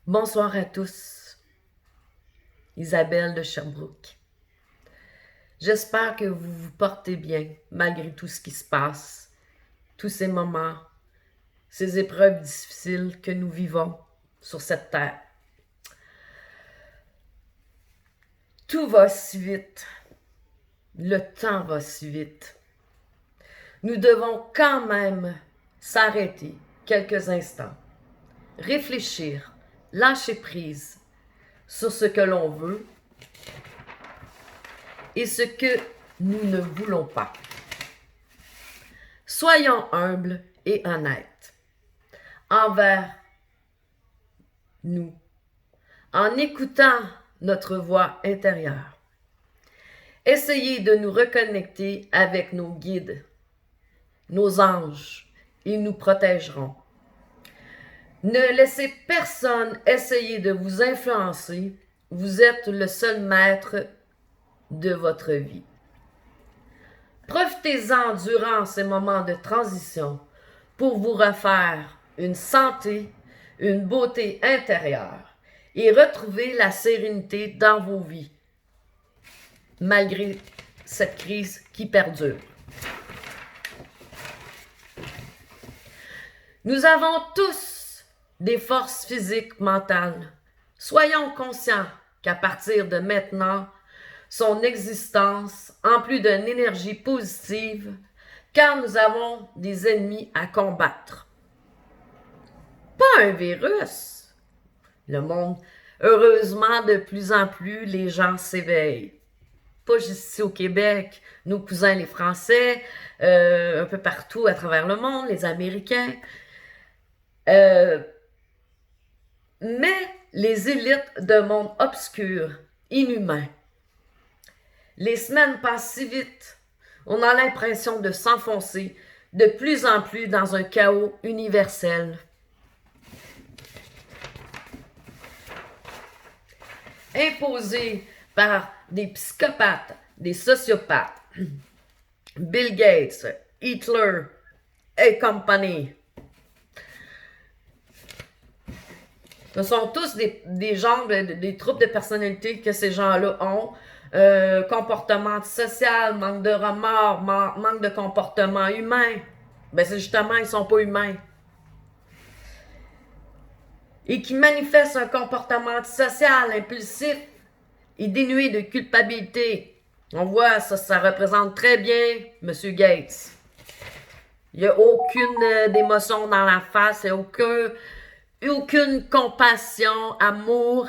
Bonsoir à tous, Isabelle de Sherbrooke. J'espère que vous vous portez bien malgré tout ce qui se passe, tous ces moments, ces épreuves difficiles que nous vivons sur cette terre. Tout va si vite, le temps va si vite. Nous devons quand même s'arrêter quelques instants, réfléchir, lâcher prise sur ce que l'on veut et ce que nous ne voulons pas. Soyons humbles et honnêtes envers nous en écoutant notre voix intérieure. Essayez de nous reconnecter avec nos guides, nos anges. Ils nous protégeront. Ne laissez personne essayer de vous influencer. Vous êtes le seul maître de votre vie. Profitez-en durant ces moments de transition pour vous refaire une santé, une beauté intérieure et retrouver la sérénité dans vos vies, malgré cette crise qui perdure. Nous avons tous des forces physiques, mentales. Soyons conscients qu'à partir de maintenant, son existence, en plus d'une énergie positive, car nous avons des ennemis à combattre. Pas un virus. Le monde, heureusement, de plus en plus, les gens s'éveillent. Pas juste ici au Québec, nos cousins les Français, un peu partout à travers le monde, les Américains. Mais les élites de monde obscur, inhumains. Les semaines passent si vite, on a l'impression de s'enfoncer de plus en plus dans un chaos universel. Imposé par des psychopathes, des sociopathes, Bill Gates, Hitler et compagnie. Ce sont tous des genres, des troubles de personnalité que ces gens-là ont. Comportement antisocial, manque de remords, manque de comportement humain. Ben c'est justement, ils sont pas humains. Et qui manifestent un comportement antisocial, impulsif et dénué de culpabilité. On voit, ça représente très bien M. Gates. Il n'y a aucune émotion dans la face, il n'y a aucune compassion, amour.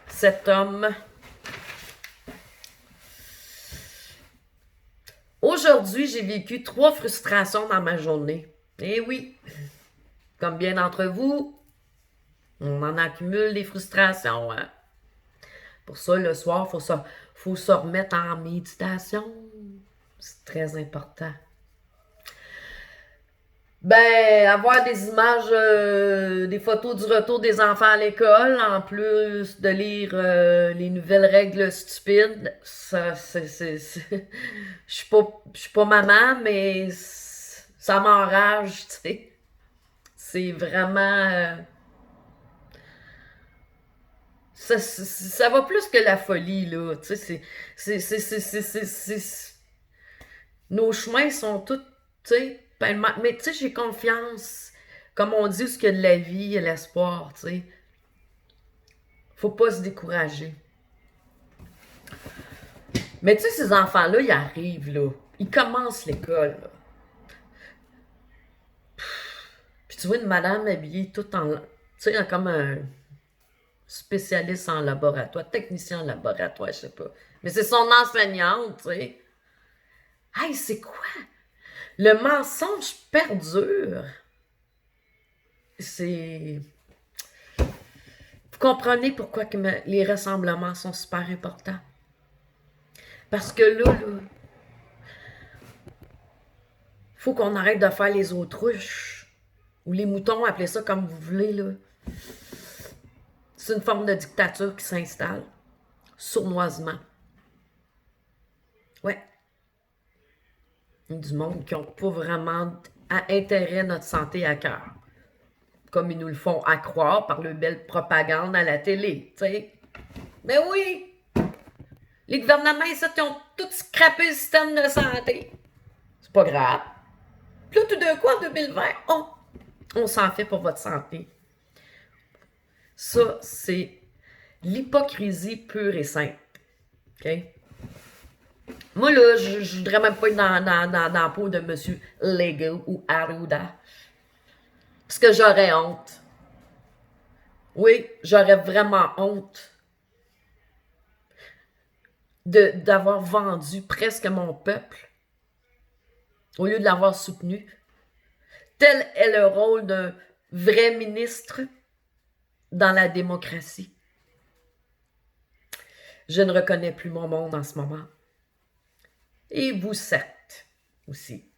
Cet homme. Aujourd'hui, j'ai vécu 3 frustrations dans ma journée. Eh oui, comme bien d'entre vous, on en accumule des frustrations. Hein? Pour ça, le soir, faut se remettre en méditation. C'est très important. Ben, avoir des images, des photos du retour des enfants à l'école, en plus de lire les nouvelles règles stupides, ça, je suis pas maman, mais ça m'enrage, tu sais. C'est vraiment, ça va plus que la folie, là, tu sais, nos chemins sont tous, tu sais, mais tu sais, j'ai confiance. Comme on dit, ce qu'il y a de la vie, il y a l'espoir, tu sais. Faut pas se décourager. Mais tu sais, ces enfants-là, ils arrivent, là. Ils commencent l'école, là. Puis tu vois une madame habillée toute en... Tu sais, comme un spécialiste en laboratoire, technicien en laboratoire, je sais pas. Mais c'est son enseignante, tu sais. Hey, c'est quoi? Le mensonge perdure. C'est... Vous comprenez pourquoi que les rassemblements sont super importants. Parce que là, faut qu'on arrête de faire les autruches. Ou les moutons, appelez ça comme vous voulez, là. C'est une forme de dictature qui s'installe. Sournoisement. Ouais. Du monde qui n'ont pas vraiment intérêt à notre santé à cœur. comme ils nous le font à croire par le belle propagande à la télé, tu sais. Mais oui, les gouvernements, ici, ils ont tout scrappé le système de santé. C'est pas grave. Puis là, tout d'un coup, en 2020, on s'en fait pour votre santé. Ça, c'est l'hypocrisie pure et simple. OK? Moi, là, je voudrais même pas être dans la peau de M. Legault ou Arruda. Parce que j'aurais honte. Oui, j'aurais vraiment honte d'avoir vendu presque mon peuple au lieu de l'avoir soutenu. Tel est le rôle d'un vrai ministre dans la démocratie. Je ne reconnais plus mon monde en ce moment. Et vous certes aussi.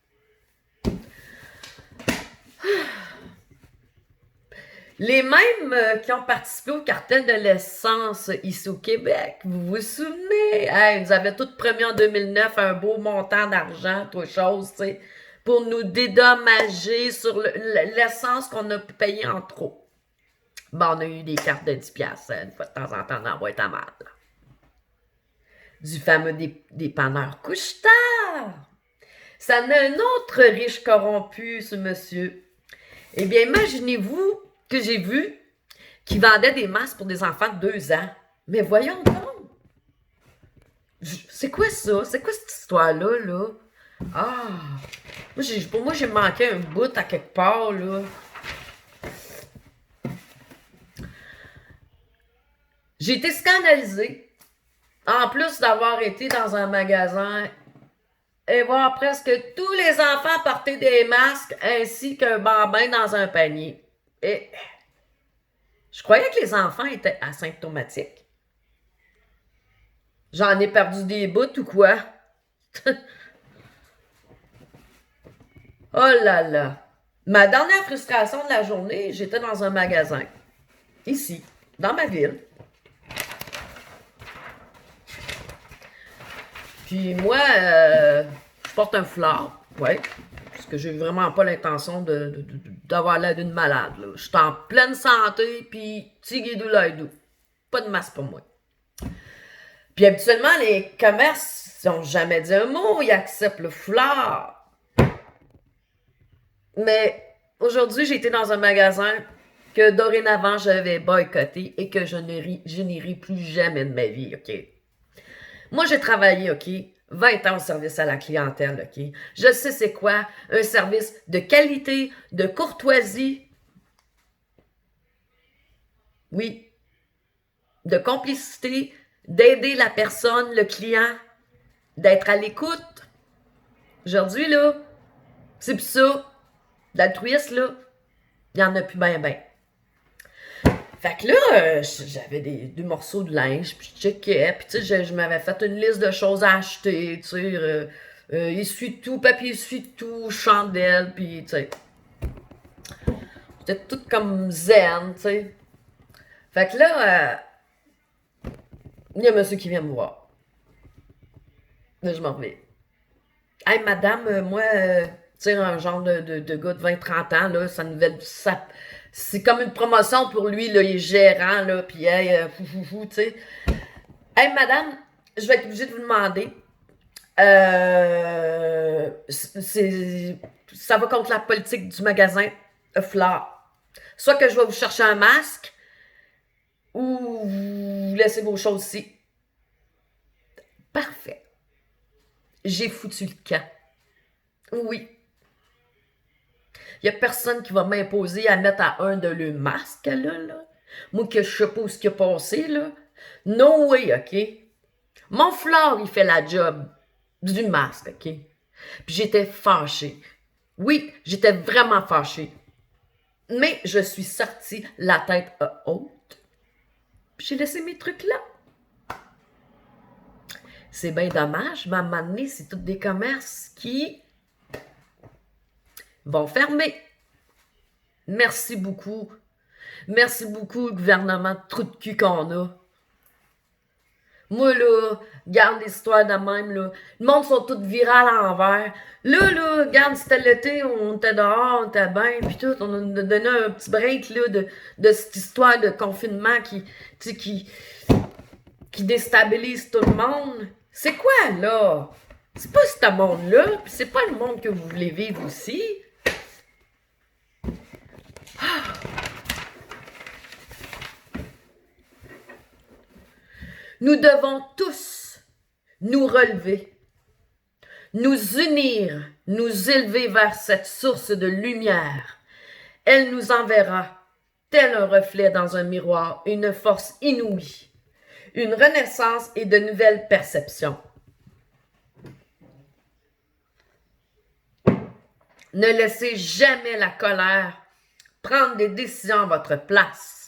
Les mêmes qui ont participé au cartel de l'essence ici au Québec, vous vous souvenez? Hey, ils nous avaient tous promis en 2009 un beau montant d'argent, toute chose, tu sais, pour nous dédommager sur l'essence qu'on a payé en trop. Bon, on a eu des cartes de 10$ une fois de temps en temps dans la boîte à mal. Du fameux dépanneur couche-tard. Ça en a un autre riche corrompu, ce monsieur. Eh bien, imaginez-vous que j'ai vu qui vendait des masques pour des enfants de 2 ans. Mais voyons donc! C'est quoi ça? C'est quoi cette histoire-là, là? Ah! Pour moi, j'ai manqué un bout à quelque part, là. J'ai été scandalisée. En plus d'avoir été dans un magasin et voir presque tous les enfants porter des masques ainsi qu'un bambin dans un panier. Et je croyais que les enfants étaient asymptomatiques. J'en ai perdu des bouts ou quoi? Oh là là! Ma dernière frustration de la journée, j'étais dans un magasin, ici, dans ma ville. Puis moi, je porte un foulard, ouais, parce que j'ai vraiment pas l'intention d'avoir l'air d'une malade. Là. Je suis en pleine santé, puis tigidou laidou. Pas de masque pour moi. Puis habituellement, les commerces, ils n'ont jamais dit un mot, ils acceptent le foulard. Mais aujourd'hui, j'ai été dans un magasin que dorénavant, j'avais boycotté et que je n'irai plus jamais de ma vie, OK? Moi, j'ai travaillé, OK, 20 ans au service à la clientèle, OK? Je sais c'est quoi un service de qualité, de courtoisie. Oui. De complicité, d'aider la personne, le client, d'être à l'écoute. Aujourd'hui, là, c'est plus ça. D'altruisme, là, il n'y en a plus ben. Fait que là, j'avais des morceaux de linge, puis je checkais, puis tu sais, je m'avais fait une liste de choses à acheter, tu sais, essuie-tout, papier essuie-tout, chandelle, puis tu sais. J'étais toute comme zen, tu sais. Fait que là, il y a un monsieur qui vient me voir. Là, je m'en reviens. Hey, madame, moi, tu sais, un genre de gars de 20-30 ans, là, c'est comme une promotion pour lui, là, il est gérant, là, puis hey, tu sais. Hey, madame, je vais être obligée de vous demander, ça va contre la politique du magasin Fleur. Soit que je vais vous chercher un masque, ou vous laissez vos choses ici. Parfait. J'ai foutu le camp. Oui. Il n'y a personne qui va m'imposer à mettre à un de leurs masques, là. Moi, que je sais pas ce qui a passé, là. No way, OK? Mon foulard, il fait la job du masque, OK? Puis j'étais fâchée. Oui, j'étais vraiment fâchée. Mais je suis sortie la tête haute. Puis j'ai laissé mes trucs là. C'est bien dommage, mais à un moment donné, c'est tous des commerces qui vont fermer. Merci beaucoup. Merci beaucoup, le gouvernement de trou de cul qu'on a. Moi, là, garde l'histoire de même, là. Le monde sont tous virés à l'envers. Là, regarde, c'était l'été, on était dehors, on était bien, puis tout, on a donné un petit break, là, de cette histoire de confinement qui, tu sais, qui déstabilise tout le monde. C'est quoi, là? C'est pas ce monde-là, puis c'est pas le monde que vous voulez vivre aussi. Nous devons tous nous relever, nous unir, nous élever vers cette source de lumière. Elle nous enverra, tel un reflet dans un miroir, une force inouïe, une renaissance et de nouvelles perceptions. Ne laissez jamais la colère prendre des décisions à votre place.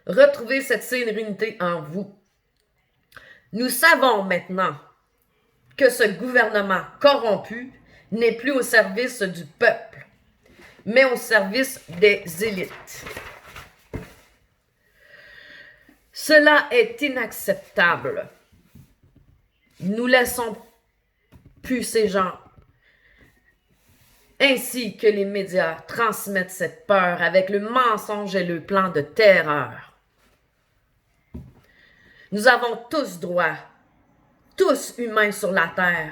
Retrouvez cette sérénité en vous. Nous savons maintenant que ce gouvernement corrompu n'est plus au service du peuple, mais au service des élites. Cela est inacceptable. Nous laissons plus ces gens, ainsi que les médias, transmettre cette peur avec le mensonge et le plan de terreur. Nous avons tous droit, tous humains sur la terre,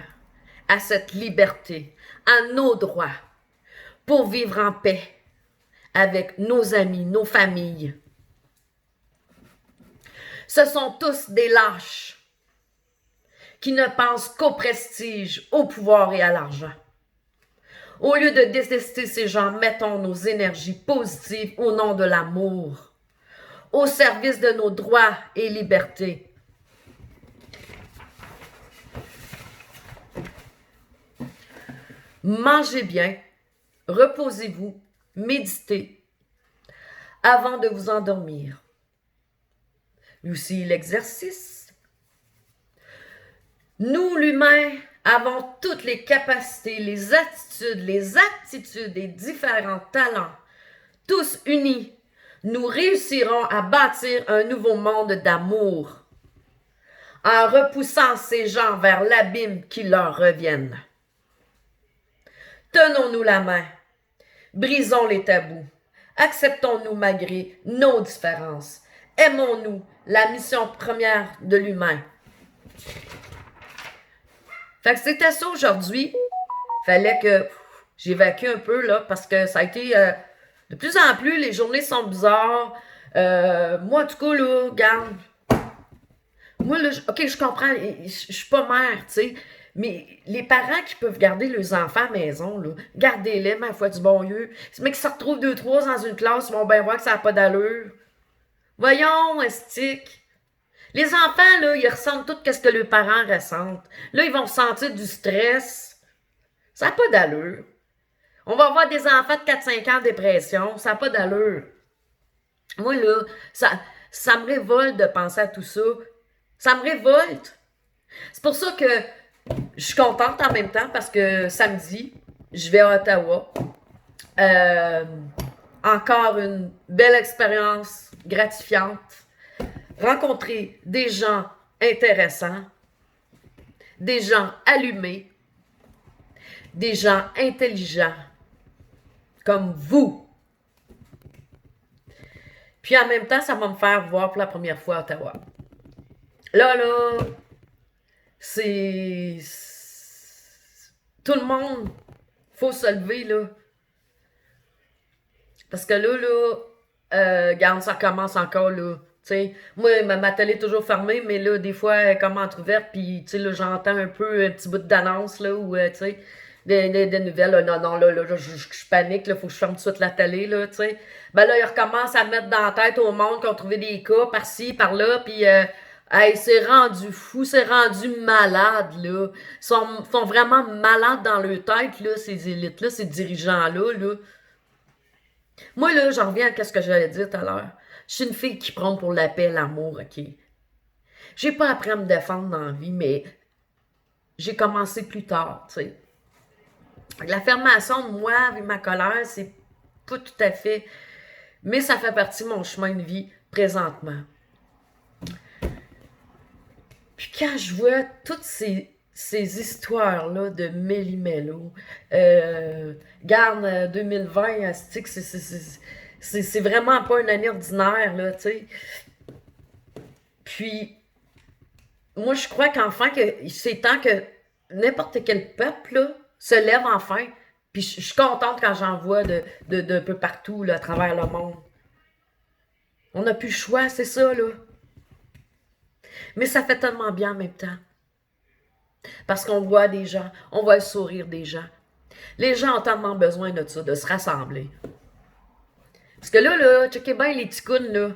à cette liberté, à nos droits, pour vivre en paix avec nos amis, nos familles. Ce sont tous des lâches qui ne pensent qu'au prestige, au pouvoir et à l'argent. Au lieu de détester ces gens, mettons nos énergies positives au nom de l'amour, au service de nos droits et libertés. Mangez bien, reposez-vous, méditez avant de vous endormir. Aussi l'exercice. Nous, l'humain, avons toutes les capacités, les aptitudes et différents talents. Tous unis, nous réussirons à bâtir un nouveau monde d'amour en repoussant ces gens vers l'abîme qui leur reviennent. Tenons-nous la main, brisons les tabous, acceptons-nous malgré nos différences, aimons-nous, la mission première de l'humain. Fait que c'était ça aujourd'hui. Fallait que j'évacue un peu, là, parce que ça a été de plus en plus, les journées sont bizarres. Moi, en tout cas, là, regarde. Moi, là, OK, je comprends, je suis pas mère, tu sais, mais les parents qui peuvent garder leurs enfants à la maison, là, gardez-les, ma foi du bon Dieu. Mais qui se retrouvent 2-3 dans une classe, ils vont bien voir que ça n'a pas d'allure. Voyons, estique. Les enfants, là, ils ressentent tout ce que leurs parents ressentent. Là, ils vont ressentir du stress. Ça n'a pas d'allure. On va avoir des enfants de 4-5 ans en dépression. Ça n'a pas d'allure. Moi, là, ça me révolte de penser à tout ça. Ça me révolte. C'est pour ça que je suis contente en même temps parce que samedi, je vais à Ottawa. Encore une belle expérience gratifiante. Rencontrer des gens intéressants, des gens allumés, des gens intelligents, comme vous. Puis en même temps, ça va me faire voir pour la première fois à Ottawa. Là, c'est... Tout le monde, faut se lever, là. Parce que là, regarde, ça commence encore, là. T'sais, moi, ma télé est toujours fermée, mais là, des fois, elle est comme entrouverte, puis, tu sais, là, j'entends un peu un petit bout d'annonce, là, ou, tu sais, des nouvelles, là, non, là, je panique, là, faut que je ferme tout de suite la télé, là, tu sais. Ben là, ils recommencent à mettre dans la tête au monde qu'ils ont trouvé des cas par-ci, par-là, puis, hey, c'est rendu fou, c'est rendu malade, là. Ils sont vraiment malades dans leur tête, là, ces élites-là, ces dirigeants-là, là. Moi, là, j'en reviens à ce que j'allais dire tout à l'heure. Je suis une fille qui prend pour la paix, l'amour, OK? J'ai pas appris à me défendre dans la vie, mais j'ai commencé plus tard, tu sais. L'affirmation de moi avec ma colère, c'est pas tout à fait... Mais ça fait partie de mon chemin de vie présentement. Puis quand je vois toutes ces histoires-là de méli-mélo, garde 2020, asti que c'est vraiment pas une année ordinaire, là, tu sais. Puis, moi, je crois qu'enfin, que c'est temps que n'importe quel peuple, là, se lève enfin. Puis, je suis contente quand j'en vois de peu partout, là, à travers le monde. On n'a plus le choix, c'est ça, là. Mais ça fait tellement bien en même temps. Parce qu'on voit des gens, on voit le sourire des gens. Les gens ont tellement besoin de ça, de se rassembler. Parce que là, checkez bien les ticounes, là.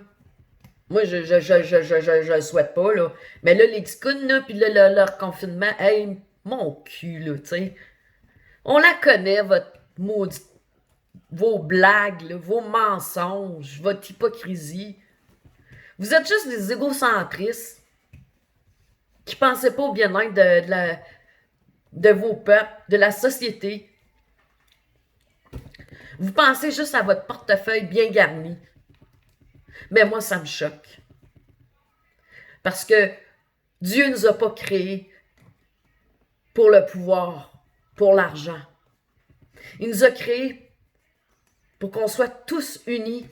Moi, je le souhaite pas, là. Mais là, les ticounes, là, puis là, leur confinement, hey, mon cul, là, tu sais. On la connaît, votre maudite, vos blagues, là, vos mensonges, votre hypocrisie. Vous êtes juste des égocentristes qui pensaient pas au bien-être de vos peuples, de la société. Vous pensez juste à votre portefeuille bien garni. Mais moi, ça me choque. Parce que Dieu ne nous a pas créés pour le pouvoir, pour l'argent. Il nous a créés pour qu'on soit tous unis,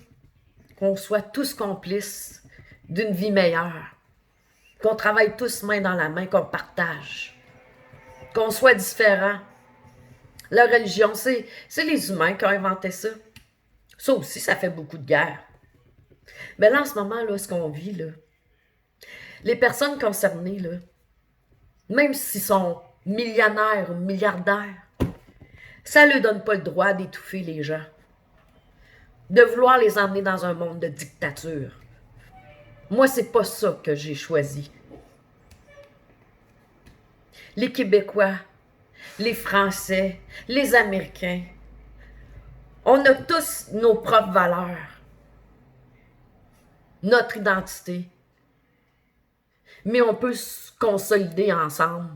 qu'on soit tous complices d'une vie meilleure, qu'on travaille tous main dans la main, qu'on partage, qu'on soit différents. La religion, c'est les humains qui ont inventé ça. Ça aussi, ça fait beaucoup de guerre. Mais là, en ce moment, là, ce qu'on vit, là, les personnes concernées, là, même s'ils sont millionnaires ou milliardaires, ça ne leur donne pas le droit d'étouffer les gens, de vouloir les emmener dans un monde de dictature. Moi, c'est pas ça que j'ai choisi. Les Québécois, les Français, les Américains, on a tous nos propres valeurs, notre identité, mais on peut se consolider ensemble,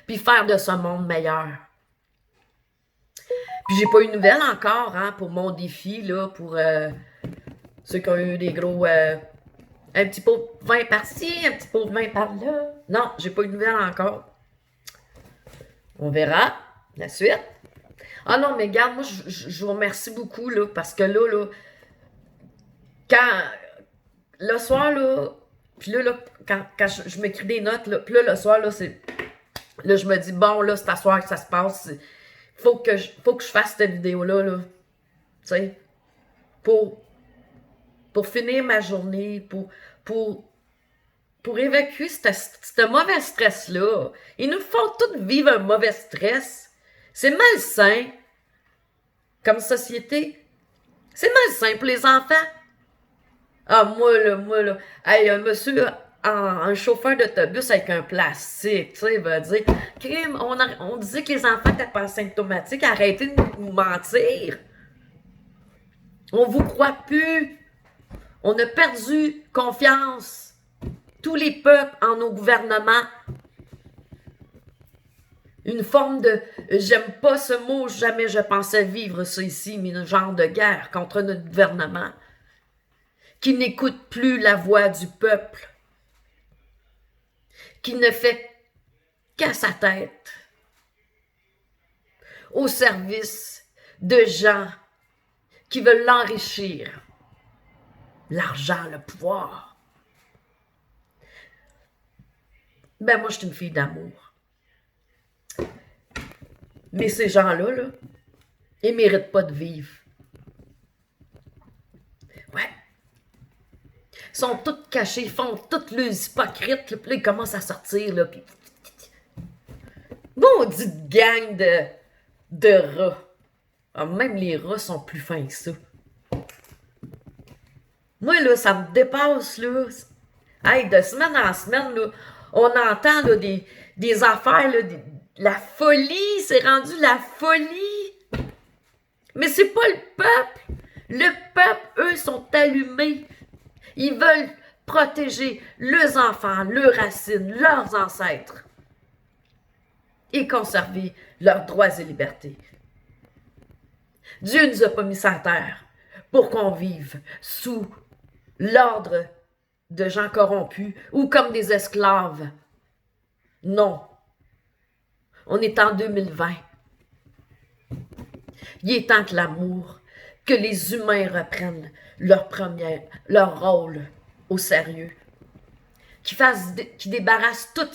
puis faire de ce monde meilleur. Puis j'ai pas eu de nouvelles encore, hein, pour mon défi, là, pour ceux qui ont eu des gros... un petit pot de vin par-ci, un petit pot de vin par-là. Non, j'ai pas eu de nouvelles encore. On verra la suite. Ah non, mais regarde, moi, je vous remercie beaucoup, là, parce que là, quand... Le soir, là, puis là, quand je m'écris des notes, là, puis là, le soir, là, c'est... Là, je me dis, bon, là, c'est à soir que ça se passe. Faut que je fasse cette vidéo-là, là. Tu sais, pour finir ma journée, pour évacuer ce mauvais stress-là. Ils nous font tous vivre un mauvais stress. C'est malsain comme société. C'est malsain pour les enfants. Ah, moi, là, hey, un monsieur, un chauffeur d'autobus avec un plastique, tu sais, va dire, crime, on disait que les enfants n'étaient pas asymptomatiques, arrêtez de nous mentir. On vous croit plus. On a perdu confiance, tous les peuples, en nos gouvernements. Une forme de, j'aime pas ce mot, jamais je pensais vivre ça ici, mais un genre de guerre contre notre gouvernement, qui n'écoute plus la voix du peuple, qui ne fait qu'à sa tête, au service de gens qui veulent l'enrichir. L'argent, le pouvoir. Ben moi, je suis une fille d'amour. Mais ces gens-là, là, ils ne méritent pas de vivre. Ouais. Ils sont tous cachés, ils font toutes les hypocrites, là, puis là, ils commencent à sortir, là, puis... Maudite gang de rats. Ah, même les rats sont plus fins que ça. Moi, là, ça me dépasse, là. Hey, de semaine en semaine, là, on entend là, des affaires, là, la folie, c'est rendu la folie. Mais c'est pas le peuple. Le peuple, eux, sont allumés. Ils veulent protéger leurs enfants, leurs racines, leurs ancêtres et conserver leurs droits et libertés. Dieu ne nous a pas mis sur la terre pour qu'on vive sous l'ordre de gens corrompus ou comme des esclaves Non, on est en 2020. Il est temps que l'amour, que les humains reprennent leur rôle au sérieux. Qui débarrassent toutes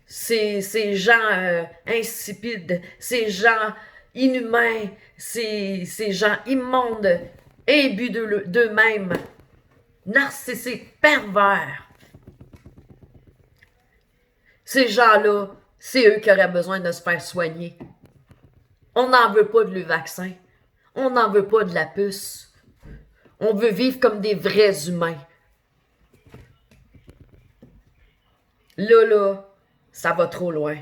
ces gens insipides, ces gens inhumains, ces gens immondes, imbus d'eux-mêmes, narcissiques, pervers. Ces gens-là, c'est eux qui auraient besoin de se faire soigner. On n'en veut pas de le vaccin. On n'en veut pas de la puce. On veut vivre comme des vrais humains. Là, ça va trop loin.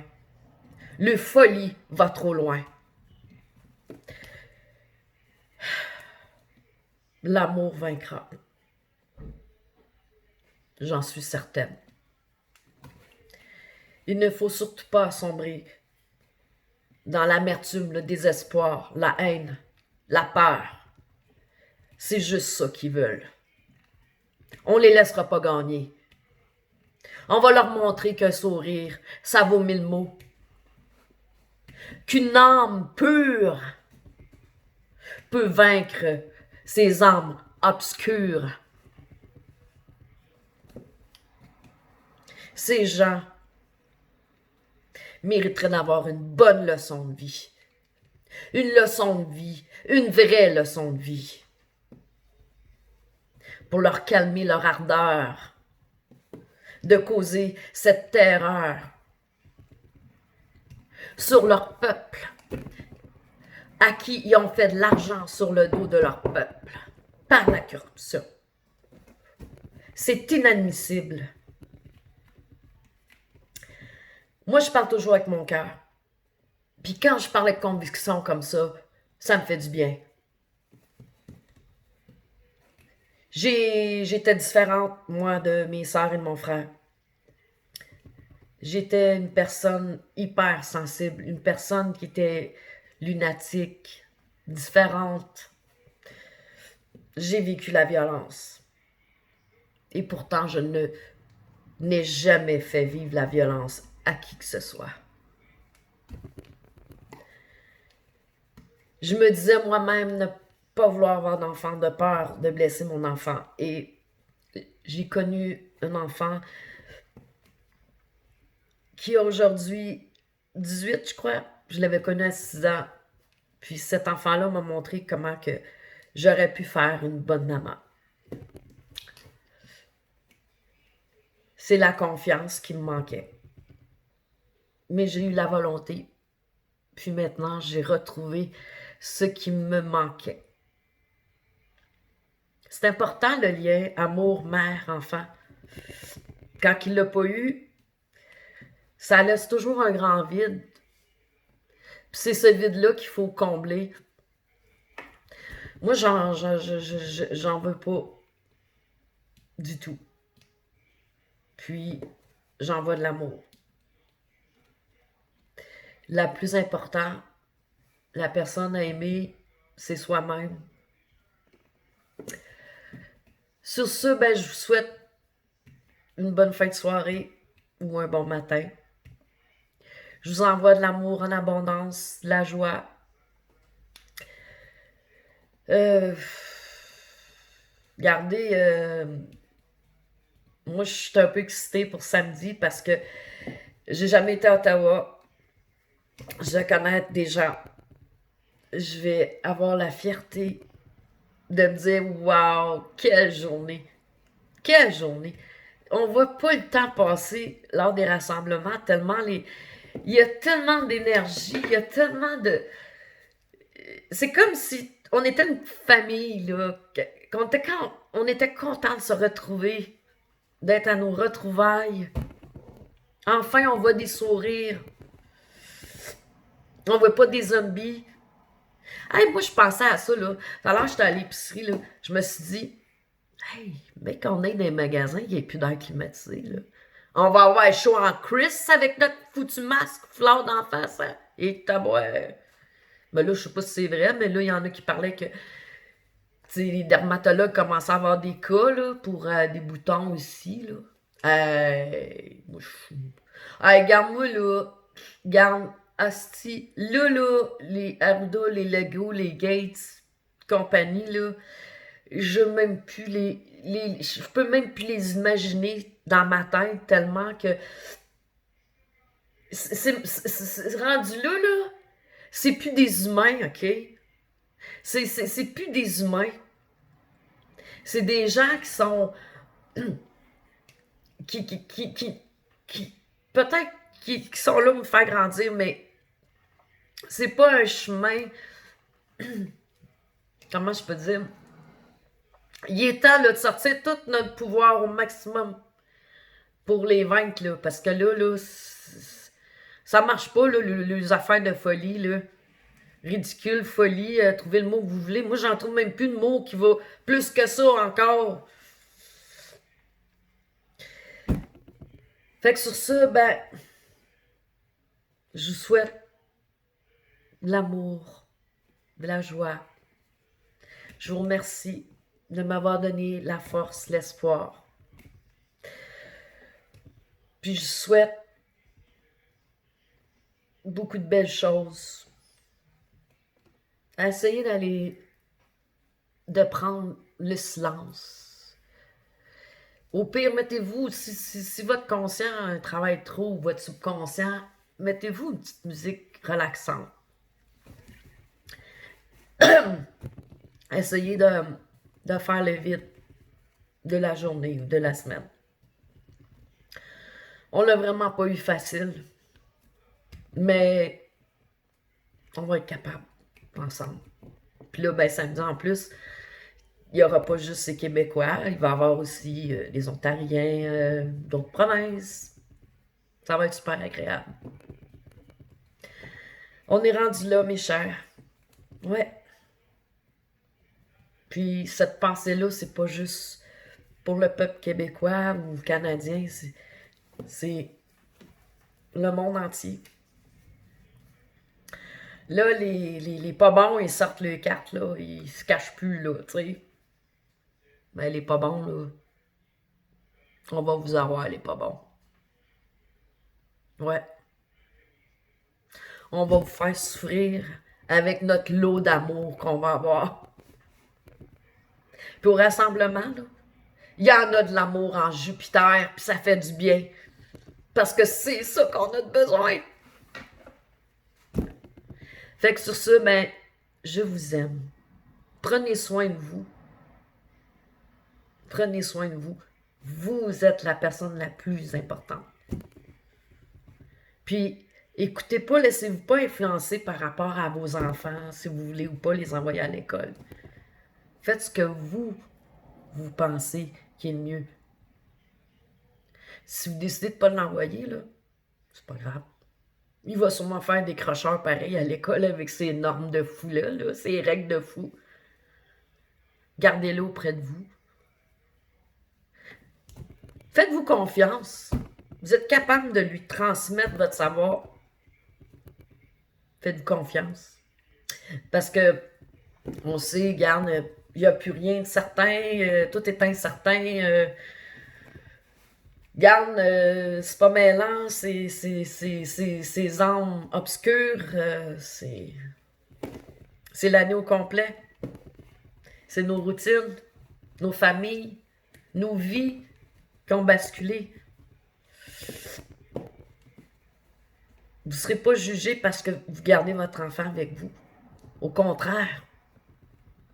Le folie va trop loin. L'amour vaincra. J'en suis certaine. Il ne faut surtout pas sombrer dans l'amertume, le désespoir, la haine, la peur. C'est juste ça qu'ils veulent. On les laissera pas gagner. On va leur montrer qu'un sourire, ça vaut 1000 mots. Qu'une âme pure peut vaincre ces âmes obscures. Ces gens mériteraient d'avoir une bonne leçon de vie. Une leçon de vie, une vraie leçon de vie. Pour leur calmer leur ardeur, de causer cette terreur sur leur peuple, à qui ils ont fait de l'argent sur le dos de leur peuple, par la corruption. C'est inadmissible. Moi, je parle toujours avec mon cœur. Puis quand je parle avec conviction comme ça me fait du bien. J'étais différente, moi, de mes sœurs et de mon frère. J'étais une personne hyper sensible, une personne qui était lunatique, différente. J'ai vécu la violence. Et pourtant, je n'ai jamais fait vivre la violence à qui que ce soit. Je me disais moi-même ne pas vouloir avoir d'enfant, de peur de blesser mon enfant. Et j'ai connu un enfant qui a aujourd'hui 18, je crois. Je l'avais connu à 6 ans. Puis cet enfant-là m'a montré comment que j'aurais pu faire une bonne maman. C'est la confiance qui me manquait. Mais j'ai eu la volonté. Puis maintenant, j'ai retrouvé ce qui me manquait. C'est important le lien amour, mère, enfant. Quand il ne l'a pas eu, ça laisse toujours un grand vide. Puis c'est ce vide-là qu'il faut combler. Moi, j'en veux pas du tout. Puis, j'en veux de l'amour. La plus importante, la personne à aimer, c'est soi-même. Sur ce, je vous souhaite une bonne fin de soirée ou un bon matin. Je vous envoie de l'amour en abondance, de la joie. Regardez, moi je suis un peu excitée pour samedi parce que j'ai jamais été à Ottawa. Je vais connaître des gens. Je vais avoir la fierté de me dire « Wow, quelle journée! Quelle journée! » On voit pas le temps passer lors des rassemblements, tellement il y a tellement d'énergie, il y a tellement de... C'est comme si on était une famille, là, on était content de se retrouver, d'être à nos retrouvailles. Enfin, on voit des sourires. On voit pas des zombies. Hey, moi, je pensais à ça, là. Tout à l'heure, j'étais à l'épicerie, là. Je me suis dit, hey, mais qu'on est dans les magasins, il n'y a plus d'air climatisé, là. On va avoir chaud en Chris avec notre foutu masque fleur d'en face, hein? Et tabouais. Mais là, je sais pas si c'est vrai, mais là, il y en a qui parlaient que les dermatologues commençaient à avoir des cas là, pour des boutons aussi. Là. Moi, garde-moi là. Garde, asti, là, les Arruda, les Lego, les Gates, compagnie, là, je peux même plus les imaginer dans ma tête tellement que c'est rendu là, c'est plus des humains, OK? C'est plus des humains. C'est des gens qui sont, qui peut-être qui sont là pour me faire grandir, mais c'est pas un chemin, comment je peux dire? Il est temps là, de sortir tout notre pouvoir au maximum pour les vaincre, là, parce que là, ça marche pas, là, les affaires de folie, là. Ridicule, folie, trouvez le mot que vous voulez. Moi, j'en trouve même plus de mots qui va plus que ça encore. Fait que sur ça, ben, je vous souhaite de l'amour, de la joie. Je vous remercie de m'avoir donné la force, l'espoir. Puis je souhaite beaucoup de belles choses. Essayez de prendre le silence. Au pire, mettez-vous, si votre conscient travaille trop, ou votre subconscient, mettez-vous une petite musique relaxante. Essayez de faire le vide de la journée ou de la semaine. On l'a vraiment pas eu facile, mais on va être capable ensemble. Puis là, ben, samedi en plus, il n'y aura pas juste les Québécois, il va y avoir aussi les Ontariens, d'autres provinces. Ça va être super agréable. On est rendu là, mes chers. Ouais. Puis cette pensée-là, c'est pas juste pour le peuple québécois ou canadien, c'est le monde entier. Là, les pas bons, ils sortent les cartes, là, ils se cachent plus, là, tu sais. Mais les pas bons, là, on va vous avoir, les pas bons. Ouais. On va vous faire souffrir avec notre lot d'amour qu'on va avoir. Puis au rassemblement, là, il y en a de l'amour en Jupiter, puis ça fait du bien. Parce que c'est ça qu'on a besoin. Fait que sur ce, ben, je vous aime. Prenez soin de vous. Prenez soin de vous. Vous êtes la personne la plus importante. Puis, écoutez pas, laissez-vous pas influencer par rapport à vos enfants, si vous voulez ou pas les envoyer à l'école. Faites ce que vous pensez qui est le mieux. Si vous décidez de ne pas l'envoyer, là, c'est pas grave. Il va sûrement faire des crocheurs pareils à l'école avec ses normes de fou-là, ses règles de fou. Gardez-le auprès de vous. Faites-vous confiance. Vous êtes capable de lui transmettre votre savoir. Faites-vous confiance. Parce que, on sait, regarde, il n'y a plus rien de certain, tout est incertain. Regarde, c'est pas mêlant, ces âmes obscures, c'est l'année au complet. C'est nos routines, nos familles, nos vies qui ont basculé. Vous ne serez pas jugé parce que vous gardez votre enfant avec vous. Au contraire,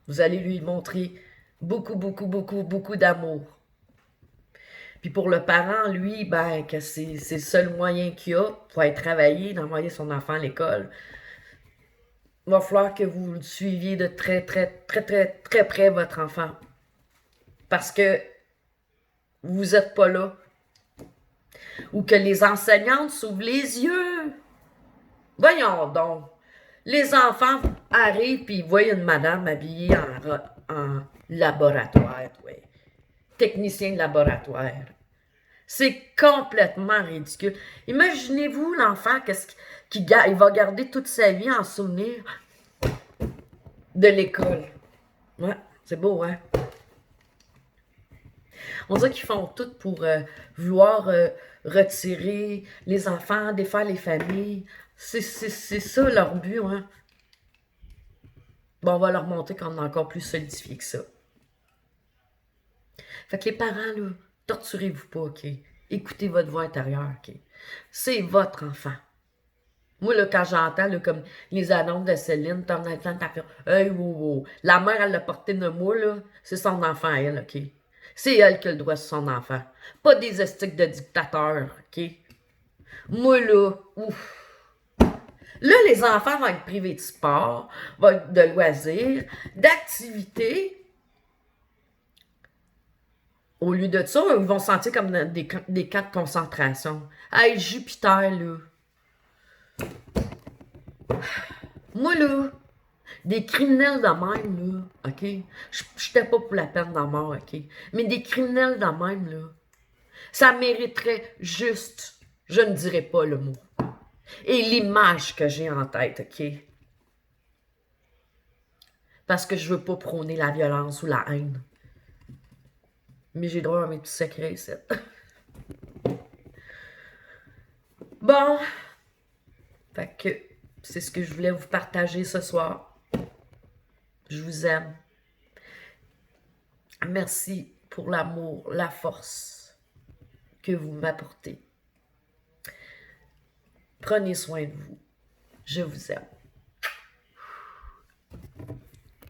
vous allez lui montrer beaucoup, beaucoup, beaucoup, beaucoup d'amour. Puis pour le parent, lui, ben, que c'est le seul moyen qu'il a pour aller travailler, d'envoyer son enfant à l'école. Il va falloir que vous le suiviez de très, très, très, très, très près, votre enfant. Parce que vous n'êtes pas là. Ou que les enseignantes s'ouvrent les yeux. Voyons donc. Les enfants arrivent puis ils voient une madame habillée en laboratoire, oui. Technicien de laboratoire. C'est complètement ridicule. Imaginez-vous l'enfant il va garder toute sa vie en souvenir de l'école. Ouais, c'est beau, hein? On dirait qu'ils font tout pour vouloir retirer les enfants, défaire les familles. C'est ça leur but, hein. Bon, on va leur montrer qu'on est encore plus solidifié que ça. Fait que les parents, là, torturez-vous pas, OK? Écoutez votre voix intérieure, OK? C'est votre enfant. Moi, là, quand j'entends, là, comme les annonces de Céline, t'en as tant, t'as fait, hey, wow, wow. La mère, elle l'a porté de moi, là, c'est son enfant, elle, OK? C'est elle qui a le droit sur son enfant. Pas des estiques de dictateurs, OK? Moi, là, ouf. Là, les enfants vont être privés de sport, vont être de loisirs, d'activités. Au lieu de ça, ils vont se sentir comme dans des camps de concentration. Hey, Jupiter, là. Moi, là, des criminels de même, là, OK? J'étais pas pour la peine de mort, OK? Mais des criminels de même, là, ça mériterait juste, je ne dirais pas le mot, et l'image que j'ai en tête, OK? Parce que je veux pas prôner la violence ou la haine. Mais j'ai droit à mes petits secrets, c'est. Bon, fait que c'est ce que je voulais vous partager ce soir. Je vous aime. Merci pour l'amour, la force que vous m'apportez. Prenez soin de vous. Je vous aime.